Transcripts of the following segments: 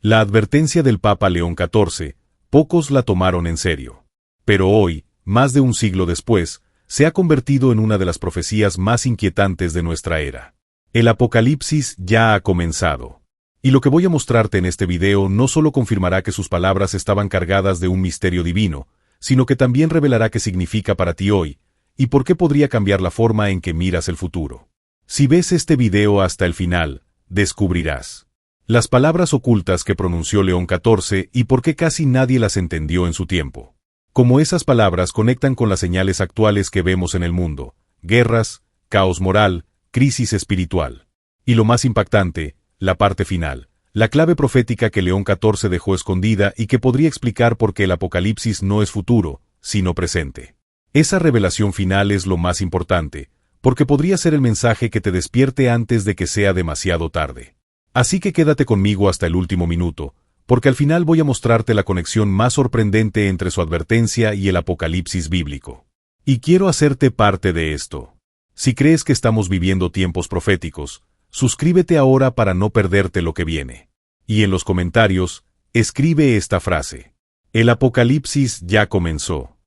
La advertencia del Papa León XIV, pocos la tomaron en serio. Pero hoy, más de un siglo después, se ha convertido en una de las profecías más inquietantes de nuestra era. El apocalipsis ya ha comenzado. Y lo que voy a mostrarte en este video no solo confirmará que sus palabras estaban cargadas de un misterio divino, sino que también revelará qué significa para ti hoy, y por qué podría cambiar la forma en que miras el futuro. Si ves este video hasta el final, descubrirás las palabras ocultas que pronunció León XIV y por qué casi nadie las entendió en su tiempo. Cómo esas palabras conectan con las señales actuales que vemos en el mundo: guerras, caos moral, crisis espiritual. Y lo más impactante, la parte final, la clave profética que León XIV dejó escondida y que podría explicar por qué el apocalipsis no es futuro, sino presente. Esa revelación final es lo más importante, porque podría ser el mensaje que te despierte antes de que sea demasiado tarde. Así que quédate conmigo hasta el último minuto, porque al final voy a mostrarte la conexión más sorprendente entre su advertencia y el apocalipsis bíblico. Y quiero hacerte parte de esto. Si crees que estamos viviendo tiempos proféticos, suscríbete ahora para no perderte lo que viene. Y en los comentarios, escribe esta frase: el apocalipsis ya comenzó.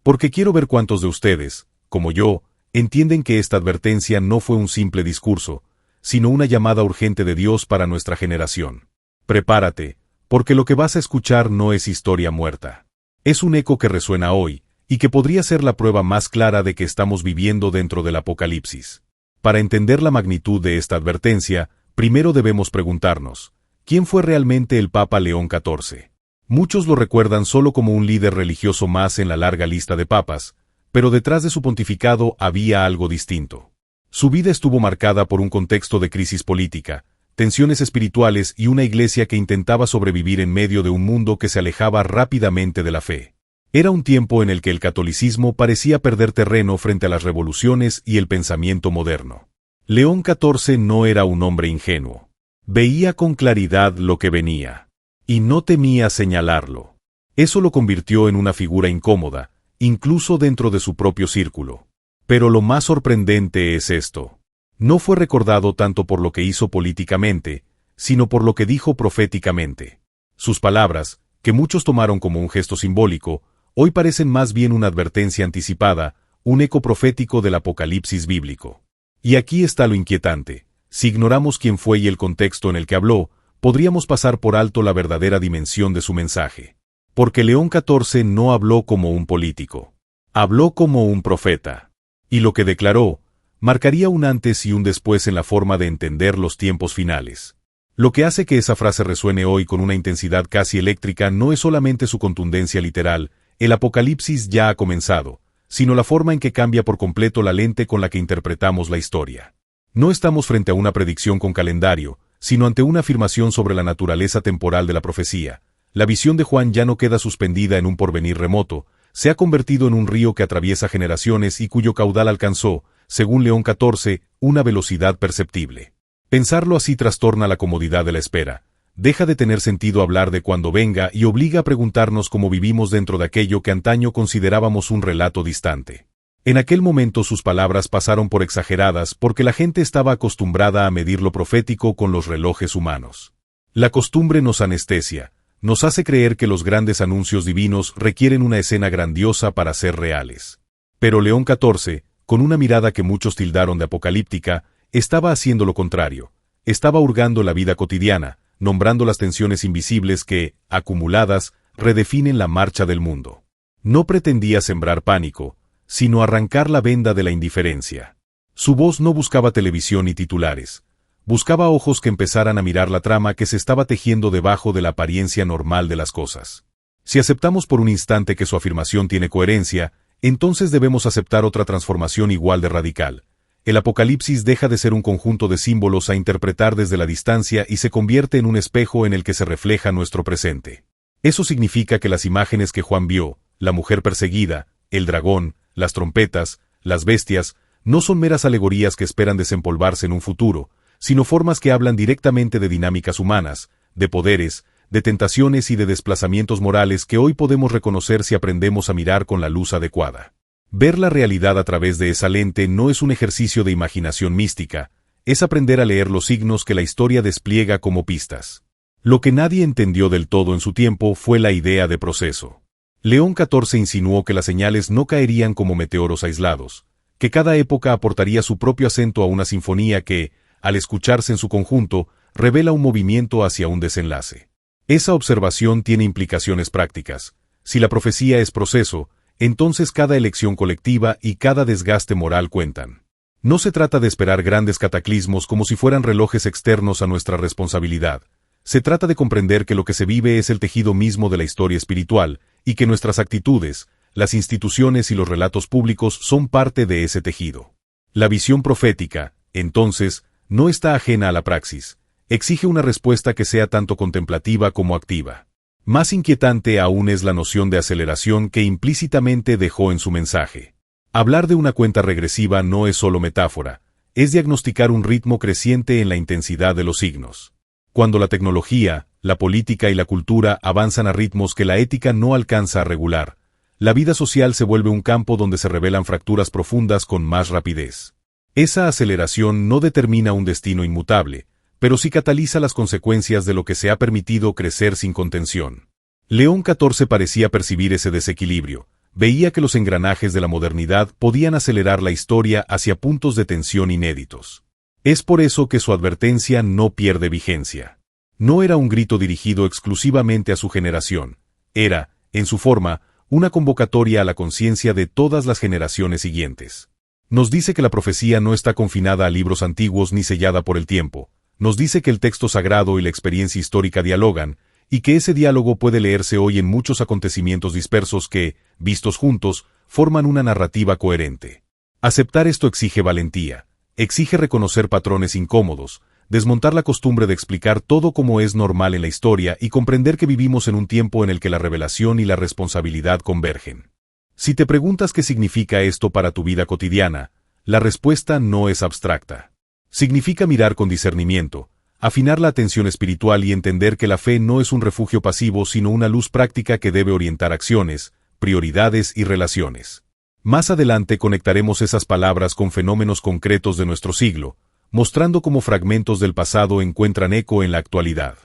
Porque quiero ver cuántos de ustedes, como yo, entienden que esta advertencia no fue un simple discurso, sino una llamada urgente de Dios para nuestra generación. Prepárate, porque lo que vas a escuchar no es historia muerta. Es un eco que resuena hoy, y que podría ser la prueba más clara de que estamos viviendo dentro del apocalipsis. Para entender la magnitud de esta advertencia, primero debemos preguntarnos: ¿quién fue realmente el Papa León XIV? Muchos lo recuerdan solo como un líder religioso más en la larga lista de papas, pero detrás de su pontificado había algo distinto. Su vida estuvo marcada por un contexto de crisis política, tensiones espirituales y una iglesia que intentaba sobrevivir en medio de un mundo que se alejaba rápidamente de la fe. Era un tiempo en el que el catolicismo parecía perder terreno frente a las revoluciones y el pensamiento moderno. León XIV no era un hombre ingenuo. Veía con claridad lo que venía. Y no temía señalarlo. Eso lo convirtió en una figura incómoda, incluso dentro de su propio círculo. Pero lo más sorprendente es esto: no fue recordado tanto por lo que hizo políticamente, sino por lo que dijo proféticamente. Sus palabras, que muchos tomaron como un gesto simbólico, hoy parecen más bien una advertencia anticipada, un eco profético del apocalipsis bíblico. Y aquí está lo inquietante: si ignoramos quién fue y el contexto en el que habló, podríamos pasar por alto la verdadera dimensión de su mensaje. Porque León XIV no habló como un político. Habló como un profeta. Y lo que declaró marcaría un antes y un después en la forma de entender los tiempos finales. Lo que hace que esa frase resuene hoy con una intensidad casi eléctrica no es solamente su contundencia literal: el apocalipsis ya ha comenzado, sino la forma en que cambia por completo la lente con la que interpretamos la historia. No estamos frente a una predicción con calendario, sino ante una afirmación sobre la naturaleza temporal de la profecía. La visión de Juan ya no queda suspendida en un porvenir remoto, se ha convertido en un río que atraviesa generaciones y cuyo caudal alcanzó, según León XIV, una velocidad perceptible. Pensarlo así trastorna la comodidad de la espera. Deja de tener sentido hablar de cuando venga y obliga a preguntarnos cómo vivimos dentro de aquello que antaño considerábamos un relato distante. En aquel momento sus palabras pasaron por exageradas porque la gente estaba acostumbrada a medir lo profético con los relojes humanos. La costumbre nos anestesia, nos hace creer que los grandes anuncios divinos requieren una escena grandiosa para ser reales. Pero León XIV, con una mirada que muchos tildaron de apocalíptica, estaba haciendo lo contrario. Estaba hurgando la vida cotidiana, nombrando las tensiones invisibles que, acumuladas, redefinen la marcha del mundo. No pretendía sembrar pánico, sino arrancar la venda de la indiferencia. Su voz no buscaba televisión ni titulares. Buscaba ojos que empezaran a mirar la trama que se estaba tejiendo debajo de la apariencia normal de las cosas. Si aceptamos por un instante que su afirmación tiene coherencia, entonces debemos aceptar otra transformación igual de radical. El apocalipsis deja de ser un conjunto de símbolos a interpretar desde la distancia y se convierte en un espejo en el que se refleja nuestro presente. Eso significa que las imágenes que Juan vio, la mujer perseguida, el dragón, las trompetas, las bestias, no son meras alegorías que esperan desempolvarse en un futuro, sino formas que hablan directamente de dinámicas humanas, de poderes, de tentaciones y de desplazamientos morales que hoy podemos reconocer si aprendemos a mirar con la luz adecuada. Ver la realidad a través de esa lente no es un ejercicio de imaginación mística, es aprender a leer los signos que la historia despliega como pistas. Lo que nadie entendió del todo en su tiempo fue la idea de proceso. León XIV insinuó que las señales no caerían como meteoros aislados, que cada época aportaría su propio acento a una sinfonía que, al escucharse en su conjunto, revela un movimiento hacia un desenlace. Esa observación tiene implicaciones prácticas. Si la profecía es proceso, entonces cada elección colectiva y cada desgaste moral cuentan. No se trata de esperar grandes cataclismos como si fueran relojes externos a nuestra responsabilidad. Se trata de comprender que lo que se vive es el tejido mismo de la historia espiritual, y que nuestras actitudes, las instituciones y los relatos públicos son parte de ese tejido. La visión profética, entonces, no está ajena a la praxis. Exige una respuesta que sea tanto contemplativa como activa. Más inquietante aún es la noción de aceleración que implícitamente dejó en su mensaje. Hablar de una cuenta regresiva no es solo metáfora, es diagnosticar un ritmo creciente en la intensidad de los signos. Cuando la tecnología, la política y la cultura avanzan a ritmos que la ética no alcanza a regular, la vida social se vuelve un campo donde se revelan fracturas profundas con más rapidez. Esa aceleración no determina un destino inmutable, pero sí cataliza las consecuencias de lo que se ha permitido crecer sin contención. León XIV parecía percibir ese desequilibrio, veía que los engranajes de la modernidad podían acelerar la historia hacia puntos de tensión inéditos. Es por eso que su advertencia no pierde vigencia. No era un grito dirigido exclusivamente a su generación, era, en su forma, una convocatoria a la conciencia de todas las generaciones siguientes. Nos dice que la profecía no está confinada a libros antiguos ni sellada por el tiempo, nos dice que el texto sagrado y la experiencia histórica dialogan, y que ese diálogo puede leerse hoy en muchos acontecimientos dispersos que, vistos juntos, forman una narrativa coherente. Aceptar esto exige valentía. Exige reconocer patrones incómodos, desmontar la costumbre de explicar todo como es normal en la historia y comprender que vivimos en un tiempo en el que la revelación y la responsabilidad convergen. Si te preguntas qué significa esto para tu vida cotidiana, la respuesta no es abstracta. Significa mirar con discernimiento, afinar la atención espiritual y entender que la fe no es un refugio pasivo sino una luz práctica que debe orientar acciones, prioridades y relaciones. Más adelante conectaremos esas palabras con fenómenos concretos de nuestro siglo, mostrando cómo fragmentos del pasado encuentran eco en la actualidad.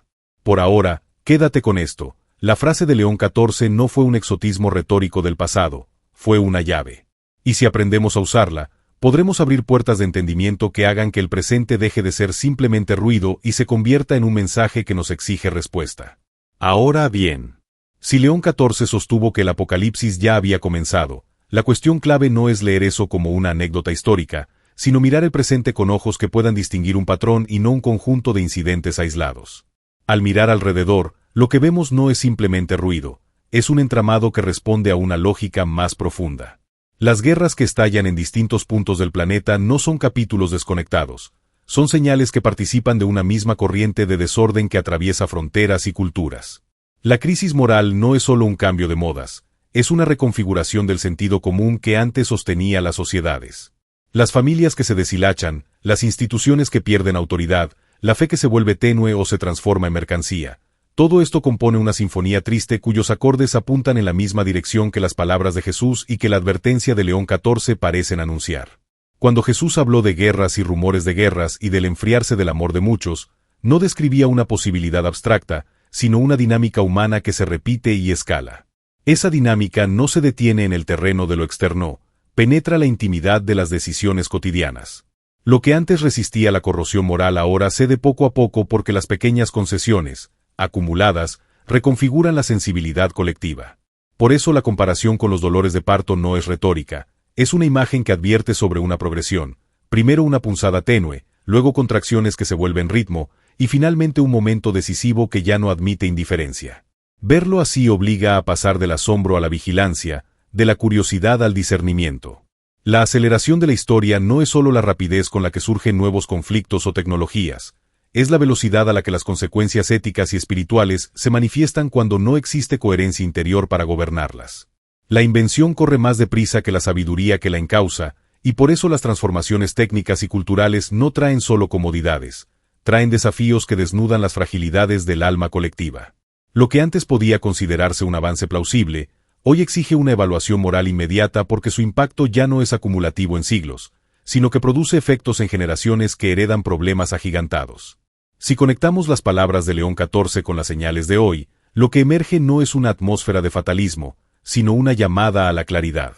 Por ahora, quédate con esto, la frase de León XIV no fue un exotismo retórico del pasado, fue una llave. Y si aprendemos a usarla, podremos abrir puertas de entendimiento que hagan que el presente deje de ser simplemente ruido y se convierta en un mensaje que nos exige respuesta. Ahora bien, si León XIV sostuvo que el apocalipsis ya había comenzado, la cuestión clave no es leer eso como una anécdota histórica, sino mirar el presente con ojos que puedan distinguir un patrón y no un conjunto de incidentes aislados. Al mirar alrededor, lo que vemos no es simplemente ruido, es un entramado que responde a una lógica más profunda. Las guerras que estallan en distintos puntos del planeta no son capítulos desconectados, son señales que participan de una misma corriente de desorden que atraviesa fronteras y culturas. La crisis moral no es solo un cambio de modas, es una reconfiguración del sentido común que antes sostenía las sociedades. Las familias que se deshilachan, las instituciones que pierden autoridad, la fe que se vuelve tenue o se transforma en mercancía. Todo esto compone una sinfonía triste cuyos acordes apuntan en la misma dirección que las palabras de Jesús y que la advertencia de León XIV parecen anunciar. Cuando Jesús habló de guerras y rumores de guerras y del enfriarse del amor de muchos, no describía una posibilidad abstracta, sino una dinámica humana que se repite y escala. Esa dinámica no se detiene en el terreno de lo externo, penetra la intimidad de las decisiones cotidianas. Lo que antes resistía la corrosión moral ahora cede poco a poco porque las pequeñas concesiones, acumuladas, reconfiguran la sensibilidad colectiva. Por eso la comparación con los dolores de parto no es retórica, es una imagen que advierte sobre una progresión, primero una punzada tenue, luego contracciones que se vuelven ritmo, y finalmente un momento decisivo que ya no admite indiferencia. Verlo así obliga a pasar del asombro a la vigilancia, de la curiosidad al discernimiento. La aceleración de la historia no es solo la rapidez con la que surgen nuevos conflictos o tecnologías, es la velocidad a la que las consecuencias éticas y espirituales se manifiestan cuando no existe coherencia interior para gobernarlas. La invención corre más deprisa que la sabiduría que la encausa, y por eso las transformaciones técnicas y culturales no traen solo comodidades, traen desafíos que desnudan las fragilidades del alma colectiva. Lo que antes podía considerarse un avance plausible, hoy exige una evaluación moral inmediata porque su impacto ya no es acumulativo en siglos, sino que produce efectos en generaciones que heredan problemas agigantados. Si conectamos las palabras de León XIV con las señales de hoy, lo que emerge no es una atmósfera de fatalismo, sino una llamada a la claridad.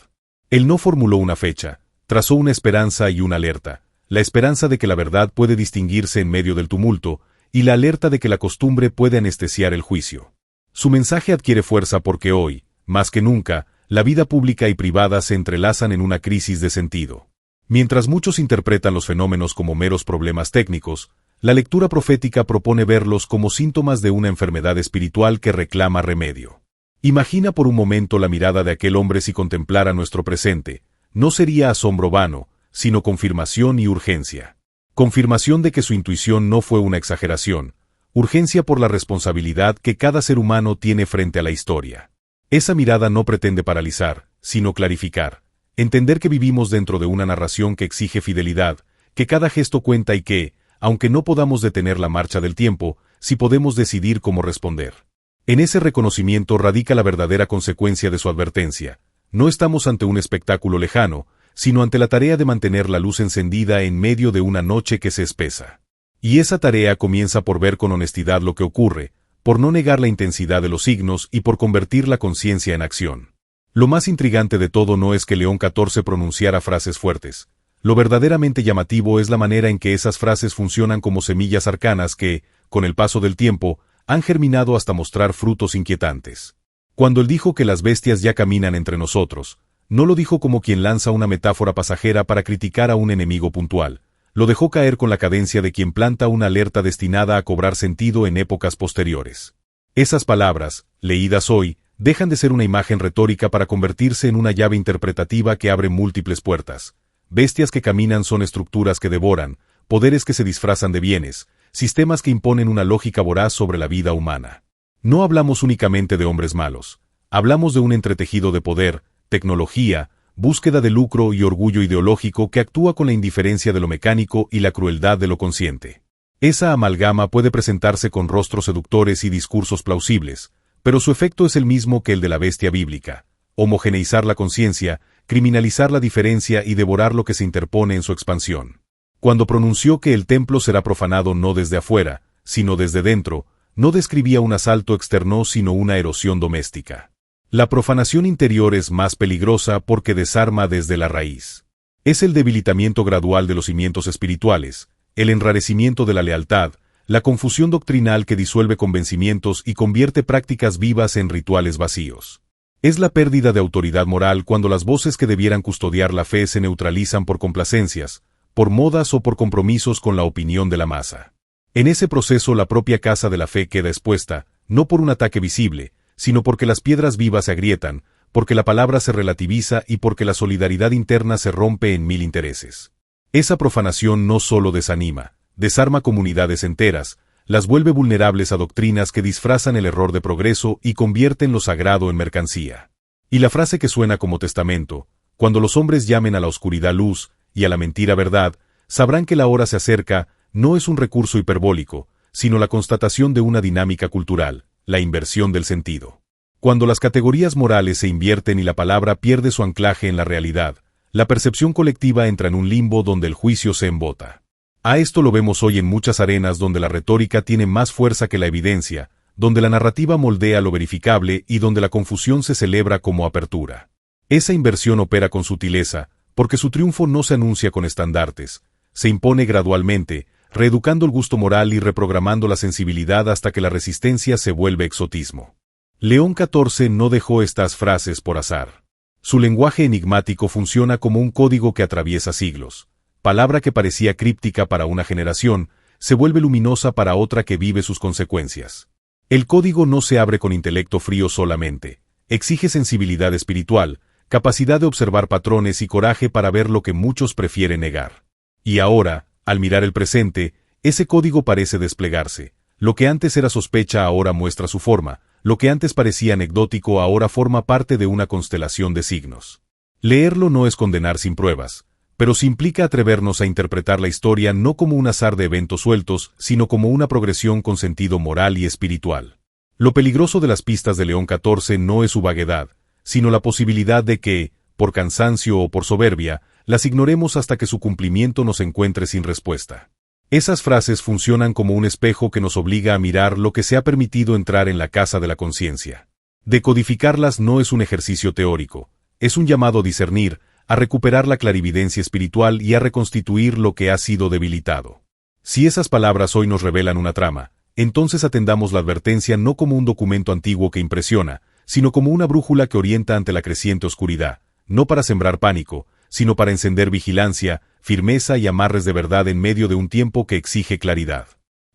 Él no formuló una fecha, trazó una esperanza y una alerta, la esperanza de que la verdad puede distinguirse en medio del tumulto, y la alerta de que la costumbre puede anestesiar el juicio. Su mensaje adquiere fuerza porque hoy, más que nunca, la vida pública y privada se entrelazan en una crisis de sentido. Mientras muchos interpretan los fenómenos como meros problemas técnicos, la lectura profética propone verlos como síntomas de una enfermedad espiritual que reclama remedio. Imagina por un momento la mirada de aquel hombre si contemplara nuestro presente. No sería asombro vano, sino confirmación y urgencia. Confirmación de que su intuición no fue una exageración, urgencia por la responsabilidad que cada ser humano tiene frente a la historia. Esa mirada no pretende paralizar, sino clarificar. Entender que vivimos dentro de una narración que exige fidelidad, que cada gesto cuenta y que, aunque no podamos detener la marcha del tiempo, sí podemos decidir cómo responder. En ese reconocimiento radica la verdadera consecuencia de su advertencia. No estamos ante un espectáculo lejano, sino ante la tarea de mantener la luz encendida en medio de una noche que se espesa. Y esa tarea comienza por ver con honestidad lo que ocurre, por no negar la intensidad de los signos y por convertir la conciencia en acción. Lo más intrigante de todo no es que León XIV pronunciara frases fuertes. Lo verdaderamente llamativo es la manera en que esas frases funcionan como semillas arcanas que, con el paso del tiempo, han germinado hasta mostrar frutos inquietantes. Cuando él dijo que las bestias ya caminan entre nosotros, no lo dijo como quien lanza una metáfora pasajera para criticar a un enemigo puntual, lo dejó caer con la cadencia de quien planta una alerta destinada a cobrar sentido en épocas posteriores. Esas palabras, leídas hoy, dejan de ser una imagen retórica para convertirse en una llave interpretativa que abre múltiples puertas. Bestias que caminan son estructuras que devoran, poderes que se disfrazan de bienes, sistemas que imponen una lógica voraz sobre la vida humana. No hablamos únicamente de hombres malos, hablamos de un entretejido de poder, tecnología, búsqueda de lucro y orgullo ideológico que actúa con la indiferencia de lo mecánico y la crueldad de lo consciente. Esa amalgama puede presentarse con rostros seductores y discursos plausibles, pero su efecto es el mismo que el de la bestia bíblica: homogeneizar la conciencia, criminalizar la diferencia y devorar lo que se interpone en su expansión. Cuando pronunció que el templo será profanado no desde afuera, sino desde dentro, no describía un asalto externo sino una erosión doméstica. La profanación interior es más peligrosa porque desarma desde la raíz. Es el debilitamiento gradual de los cimientos espirituales, el enrarecimiento de la lealtad, la confusión doctrinal que disuelve convencimientos y convierte prácticas vivas en rituales vacíos. Es la pérdida de autoridad moral cuando las voces que debieran custodiar la fe se neutralizan por complacencias, por modas o por compromisos con la opinión de la masa. En ese proceso la propia casa de la fe queda expuesta, no por un ataque visible, sino porque las piedras vivas se agrietan, porque la palabra se relativiza y porque la solidaridad interna se rompe en mil intereses. Esa profanación no solo desanima, desarma comunidades enteras, las vuelve vulnerables a doctrinas que disfrazan el error de progreso y convierten lo sagrado en mercancía. Y la frase que suena como testamento, cuando los hombres llamen a la oscuridad luz y a la mentira verdad, sabrán que la hora se acerca, no es un recurso hiperbólico, sino la constatación de una dinámica cultural, la inversión del sentido. Cuando las categorías morales se invierten y la palabra pierde su anclaje en la realidad, la percepción colectiva entra en un limbo donde el juicio se embota. A esto lo vemos hoy en muchas arenas donde la retórica tiene más fuerza que la evidencia, donde la narrativa moldea lo verificable y donde la confusión se celebra como apertura. Esa inversión opera con sutileza, porque su triunfo no se anuncia con estandartes, se impone gradualmente, reeducando el gusto moral y reprogramando la sensibilidad hasta que la resistencia se vuelve exotismo. León XIV no dejó estas frases por azar. Su lenguaje enigmático funciona como un código que atraviesa siglos. Palabra que parecía críptica para una generación, se vuelve luminosa para otra que vive sus consecuencias. El código no se abre con intelecto frío solamente, exige sensibilidad espiritual, capacidad de observar patrones y coraje para ver lo que muchos prefieren negar. Y ahora, al mirar el presente, ese código parece desplegarse. Lo que antes era sospecha ahora muestra su forma, lo que antes parecía anecdótico ahora forma parte de una constelación de signos. Leerlo no es condenar sin pruebas, pero sí implica atrevernos a interpretar la historia no como un azar de eventos sueltos, sino como una progresión con sentido moral y espiritual. Lo peligroso de las pistas de León XIV no es su vaguedad, sino la posibilidad de que, por cansancio o por soberbia, las ignoremos hasta que su cumplimiento nos encuentre sin respuesta. Esas frases funcionan como un espejo que nos obliga a mirar lo que se ha permitido entrar en la casa de la conciencia. Decodificarlas no es un ejercicio teórico, es un llamado a discernir, a recuperar la clarividencia espiritual y a reconstituir lo que ha sido debilitado. Si esas palabras hoy nos revelan una trama, entonces atendamos la advertencia no como un documento antiguo que impresiona, sino como una brújula que orienta ante la creciente oscuridad, no para sembrar pánico, sino para encender vigilancia, firmeza y amarres de verdad en medio de un tiempo que exige claridad.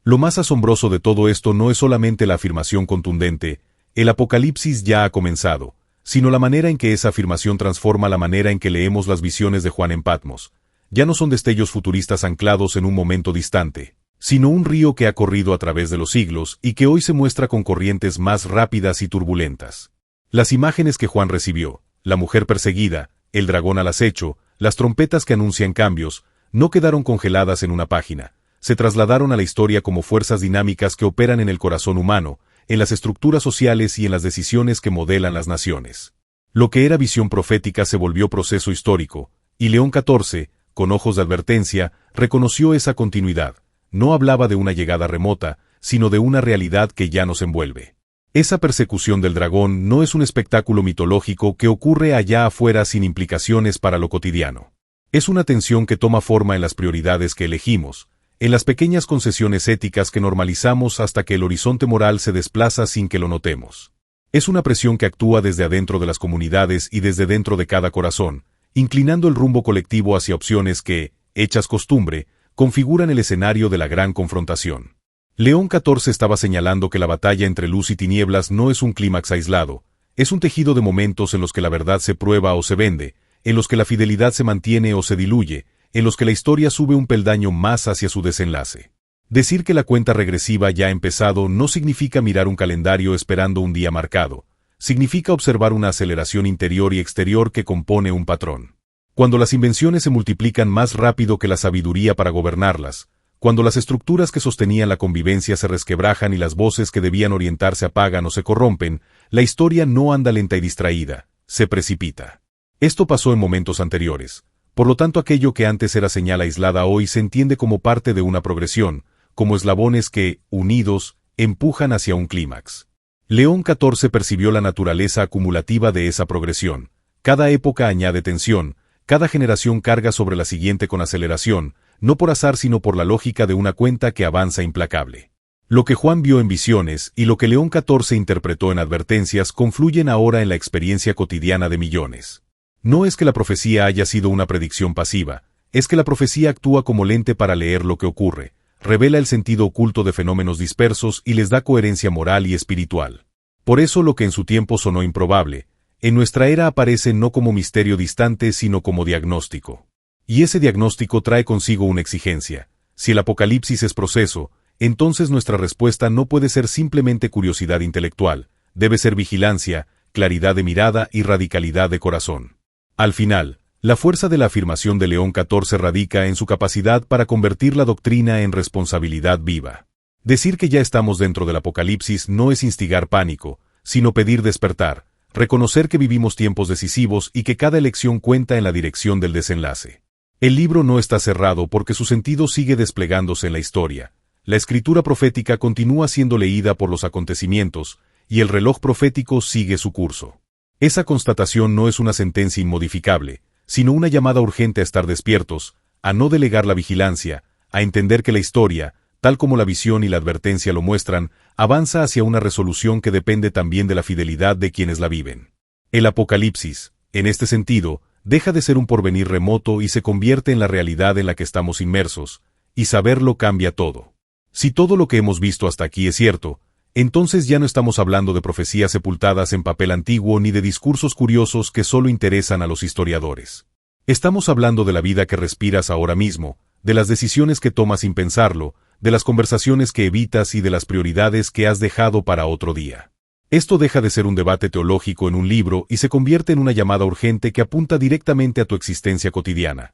Lo más asombroso de todo esto no es solamente la afirmación contundente, el apocalipsis ya ha comenzado, sino la manera en que esa afirmación transforma la manera en que leemos las visiones de Juan en Patmos. Ya no son destellos futuristas anclados en un momento distante, sino un río que ha corrido a través de los siglos y que hoy se muestra con corrientes más rápidas y turbulentas. Las imágenes que Juan recibió, la mujer perseguida, el dragón al acecho, las trompetas que anuncian cambios, no quedaron congeladas en una página, se trasladaron a la historia como fuerzas dinámicas que operan en el corazón humano, en las estructuras sociales y en las decisiones que modelan las naciones. Lo que era visión profética se volvió proceso histórico, y León XIV, con ojos de advertencia, reconoció esa continuidad. No hablaba de una llegada remota, sino de una realidad que ya nos envuelve. Esa persecución del dragón no es un espectáculo mitológico que ocurre allá afuera sin implicaciones para lo cotidiano. Es una tensión que toma forma en las prioridades que elegimos, en las pequeñas concesiones éticas que normalizamos hasta que el horizonte moral se desplaza sin que lo notemos. Es una presión que actúa desde adentro de las comunidades y desde dentro de cada corazón, inclinando el rumbo colectivo hacia opciones que, hechas costumbre, configuran el escenario de la gran confrontación. León XIV estaba señalando que la batalla entre luz y tinieblas no es un clímax aislado, es un tejido de momentos en los que la verdad se prueba o se vende, en los que la fidelidad se mantiene o se diluye, en los que la historia sube un peldaño más hacia su desenlace. Decir que la cuenta regresiva ya ha empezado no significa mirar un calendario esperando un día marcado, significa observar una aceleración interior y exterior que compone un patrón. Cuando las invenciones se multiplican más rápido que la sabiduría para gobernarlas, cuando las estructuras que sostenían la convivencia se resquebrajan y las voces que debían orientarse apagan o se corrompen, la historia no anda lenta y distraída, se precipita. Esto pasó en momentos anteriores. Por lo tanto, aquello que antes era señal aislada hoy se entiende como parte de una progresión, como eslabones que, unidos, empujan hacia un clímax. León XIV percibió la naturaleza acumulativa de esa progresión. Cada época añade tensión, cada generación carga sobre la siguiente con aceleración, no por azar sino por la lógica de una cuenta que avanza implacable. Lo que Juan vio en visiones y lo que León XIV interpretó en advertencias confluyen ahora en la experiencia cotidiana de millones. No es que la profecía haya sido una predicción pasiva, es que la profecía actúa como lente para leer lo que ocurre, revela el sentido oculto de fenómenos dispersos y les da coherencia moral y espiritual. Por eso lo que en su tiempo sonó improbable, en nuestra era aparece no como misterio distante sino como diagnóstico. Y ese diagnóstico trae consigo una exigencia. Si el apocalipsis es proceso, entonces nuestra respuesta no puede ser simplemente curiosidad intelectual, debe ser vigilancia, claridad de mirada y radicalidad de corazón. Al final, la fuerza de la afirmación de León XIV radica en su capacidad para convertir la doctrina en responsabilidad viva. Decir que ya estamos dentro del apocalipsis no es instigar pánico, sino pedir despertar, reconocer que vivimos tiempos decisivos y que cada elección cuenta en la dirección del desenlace. El libro no está cerrado porque su sentido sigue desplegándose en la historia. La escritura profética continúa siendo leída por los acontecimientos, y el reloj profético sigue su curso. Esa constatación no es una sentencia inmodificable, sino una llamada urgente a estar despiertos, a no delegar la vigilancia, a entender que la historia, tal como la visión y la advertencia lo muestran, avanza hacia una resolución que depende también de la fidelidad de quienes la viven. El Apocalipsis, en este sentido, deja de ser un porvenir remoto y se convierte en la realidad en la que estamos inmersos, y saberlo cambia todo. Si todo lo que hemos visto hasta aquí es cierto, entonces ya no estamos hablando de profecías sepultadas en papel antiguo ni de discursos curiosos que solo interesan a los historiadores. Estamos hablando de la vida que respiras ahora mismo, de las decisiones que tomas sin pensarlo, de las conversaciones que evitas y de las prioridades que has dejado para otro día. Esto deja de ser un debate teológico en un libro y se convierte en una llamada urgente que apunta directamente a tu existencia cotidiana,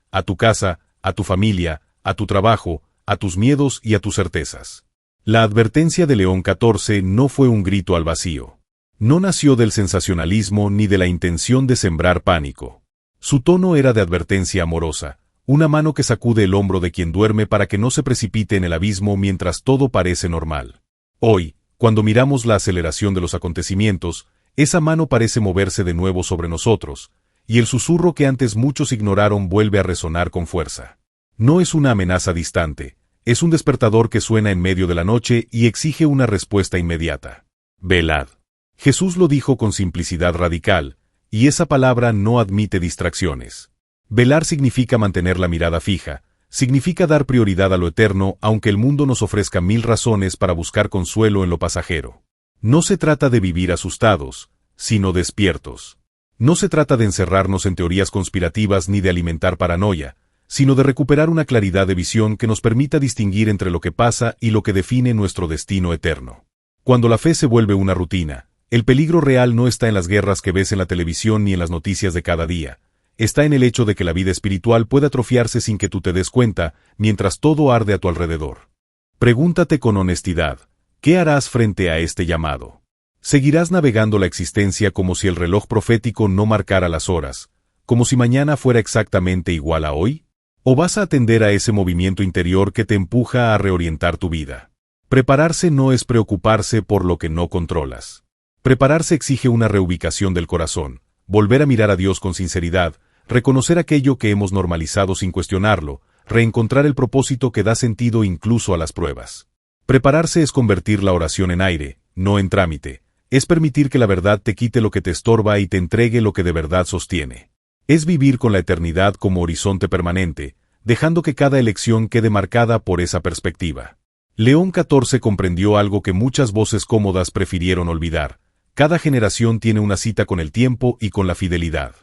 a tu casa, a tu familia, a tu trabajo, a tus miedos y a tus certezas. La advertencia de León XIV no fue un grito al vacío. No nació del sensacionalismo ni de la intención de sembrar pánico. Su tono era de advertencia amorosa, una mano que sacude el hombro de quien duerme para que no se precipite en el abismo mientras todo parece normal. Hoy, cuando miramos la aceleración de los acontecimientos, esa mano parece moverse de nuevo sobre nosotros, y el susurro que antes muchos ignoraron vuelve a resonar con fuerza. No es una amenaza distante, es un despertador que suena en medio de la noche y exige una respuesta inmediata. Velad. Jesús lo dijo con simplicidad radical, y esa palabra no admite distracciones. Velar significa mantener la mirada fija, significa dar prioridad a lo eterno aunque el mundo nos ofrezca 1000 razones para buscar consuelo en lo pasajero. No se trata de vivir asustados, sino despiertos. No se trata de encerrarnos en teorías conspirativas ni de alimentar paranoia, sino de recuperar una claridad de visión que nos permita distinguir entre lo que pasa y lo que define nuestro destino eterno. Cuando la fe se vuelve una rutina, el peligro real no está en las guerras que ves en la televisión ni en las noticias de cada día, está en el hecho de que la vida espiritual puede atrofiarse sin que tú te des cuenta, mientras todo arde a tu alrededor. Pregúntate con honestidad, ¿qué harás frente a este llamado? ¿Seguirás navegando la existencia como si el reloj profético no marcara las horas, como si mañana fuera exactamente igual a hoy? ¿O vas a atender a ese movimiento interior que te empuja a reorientar tu vida? Prepararse no es preocuparse por lo que no controlas. Prepararse exige una reubicación del corazón, volver a mirar a Dios con sinceridad, reconocer aquello que hemos normalizado sin cuestionarlo, reencontrar el propósito que da sentido incluso a las pruebas. Prepararse es convertir la oración en aire, no en trámite, es permitir que la verdad te quite lo que te estorba y te entregue lo que de verdad sostiene. Es vivir con la eternidad como horizonte permanente, dejando que cada elección quede marcada por esa perspectiva. León XIV comprendió algo que muchas voces cómodas prefirieron olvidar. Cada generación tiene una cita con el tiempo y con la fidelidad.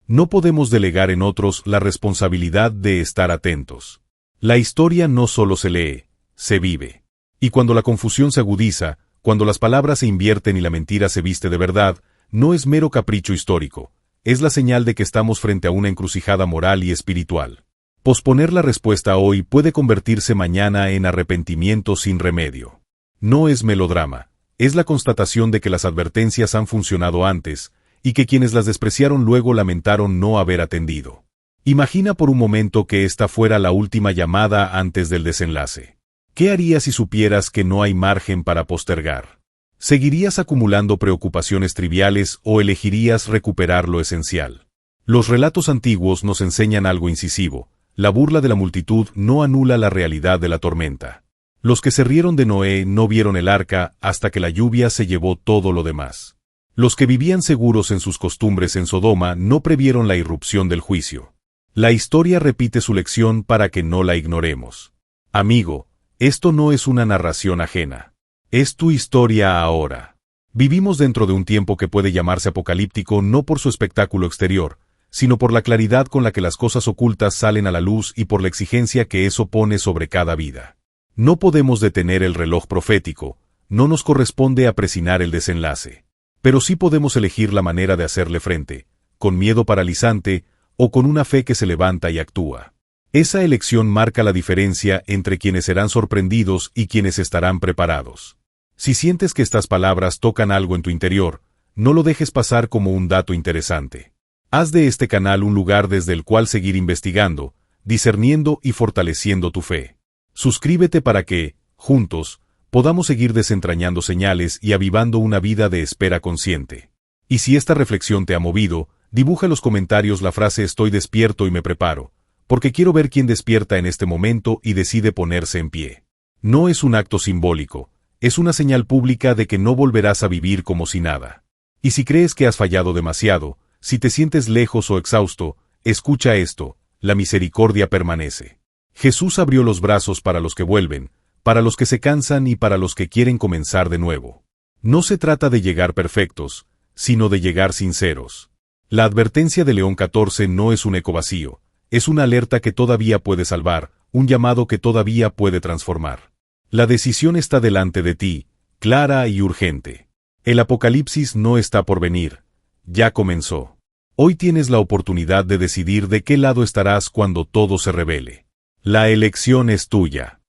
No podemos delegar en otros la responsabilidad de estar atentos. La historia no solo se lee, se vive. Y cuando la confusión se agudiza, cuando las palabras se invierten y la mentira se viste de verdad, no es mero capricho histórico, es la señal de que estamos frente a una encrucijada moral y espiritual. Posponer la respuesta hoy puede convertirse mañana en arrepentimiento sin remedio. No es melodrama, es la constatación de que las advertencias han funcionado antes, y que quienes las despreciaron luego lamentaron no haber atendido. Imagina por un momento que esta fuera la última llamada antes del desenlace. ¿Qué harías si supieras que no hay margen para postergar? ¿Seguirías acumulando preocupaciones triviales o elegirías recuperar lo esencial? Los relatos antiguos nos enseñan algo incisivo. La burla de la multitud no anula la realidad de la tormenta. Los que se rieron de Noé no vieron el arca hasta que la lluvia se llevó todo lo demás. Los que vivían seguros en sus costumbres en Sodoma no previeron la irrupción del juicio. La historia repite su lección para que no la ignoremos. Amigo, esto no es una narración ajena. Es tu historia ahora. Vivimos dentro de un tiempo que puede llamarse apocalíptico no por su espectáculo exterior, sino por la claridad con la que las cosas ocultas salen a la luz y por la exigencia que eso pone sobre cada vida. No podemos detener el reloj profético, no nos corresponde apreciar el desenlace. Pero sí podemos elegir la manera de hacerle frente, con miedo paralizante o con una fe que se levanta y actúa. Esa elección marca la diferencia entre quienes serán sorprendidos y quienes estarán preparados. Si sientes que estas palabras tocan algo en tu interior, no lo dejes pasar como un dato interesante. Haz de este canal un lugar desde el cual seguir investigando, discerniendo y fortaleciendo tu fe. Suscríbete para que, juntos, podamos seguir desentrañando señales y avivando una vida de espera consciente. Y si esta reflexión te ha movido, dibuja en los comentarios la frase «Estoy despierto y me preparo», porque quiero ver quién despierta en este momento y decide ponerse en pie. No es un acto simbólico, es una señal pública de que no volverás a vivir como si nada. Y si crees que has fallado demasiado, si te sientes lejos o exhausto, escucha esto, la misericordia permanece. Jesús abrió los brazos para los que vuelven, para los que se cansan y para los que quieren comenzar de nuevo. No se trata de llegar perfectos, sino de llegar sinceros. La advertencia de León XIV no es un eco vacío, es una alerta que todavía puede salvar, un llamado que todavía puede transformar. La decisión está delante de ti, clara y urgente. El apocalipsis no está por venir, ya comenzó. Hoy tienes la oportunidad de decidir de qué lado estarás cuando todo se revele. La elección es tuya.